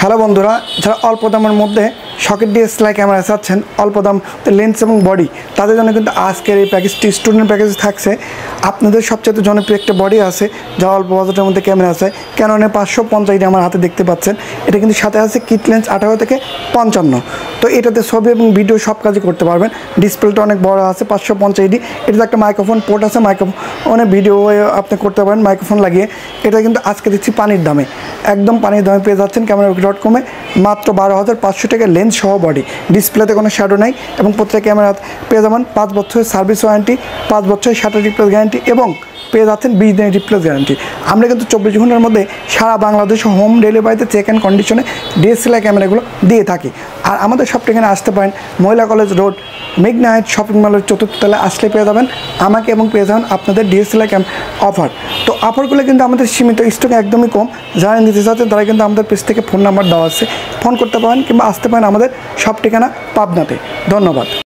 Hello বন্ধুরা, যারা অল্প দামের মধ্যে সকেট ডিএসএলআর ক্যামেরা চাচ্ছেন, অল্প দাম লেন্স এবং বডি, তাদের জন্য কিন্তু আজকের এই প্যাকেজটি স্টুডেন্ট প্যাকেজ থাকছে। আপনাদের সবচেয়ে জনপ্রিয় একটা বডি আছে যা অল্প বাজেটের মধ্যে ক্যামেরা আছে, ক্যাননের 550 আমার হাতে দেখতে পাচ্ছেন। এটা কিন্তু সাথে আছে কিট লেন্স 18 থেকে 55। তো এটাতে ছবি এবং ভিডিও সব কাজই করতে পারবেন। ডিসপ্লেটা অনেক বড় আছে, 550। এটাতে একটা মাইক্রোফোন পোর্ট আছে, মাইক্রোফোনে ভিডিও আপনি করতে পারেন মাইক্রোফোন লাগিয়ে। এটা কিন্তু আজকে দিচ্ছি পানির দামে, একদম পানির দামে পেয়ে যাচ্ছেন camera.com-এ মাত্র 12,500 টাকা লেন্স সহ বডি। ডিসপ্লেতে কোনো শ্যাডো নাই এবং প্রত্যেক ক্যামেরা পেয়ে যাবেন 5 বছরের সার্ভিস ওয়ারেন্টি, 5 বছরের শাটার রিপ্লেস গ্যারান্টি এবং পেয়ে যাচ্ছেন 20 দিনের রিপ্লেস গ্যারান্টি। আমরা কিন্তু 24 ঘন্টার মধ্যে সারা বাংলাদেশে হোম ডেলিভারিতে চেক অ্যান্ড কন্ডিশনে ডিএসএলআর ক্যামেরাগুলো দিয়ে থাকি। আর আমাদের সব ঠিকানা আসতে পারেন মহিলা কলেজ রোড, মেঘনা হাইট শপিং মলের 4র্থ তলায় আসলে পেয়ে যাবেন আমাকে এবং পেয়ে যাবেন আপনাদের ডিএসএলআর অফার। তো অফারগুলো কিন্তু আমাদের সীমিত, স্টক একদমই কম। যারা নিতে চাচ্ছেন তারা কিন্তু আমাদের পেজ থেকে ফোন নাম্বার দেওয়া আছে, ফোন করতে পারেন কিংবা আসতে পারেন আমাদের সব ঠিকানা পাবনাতে। ধন্যবাদ।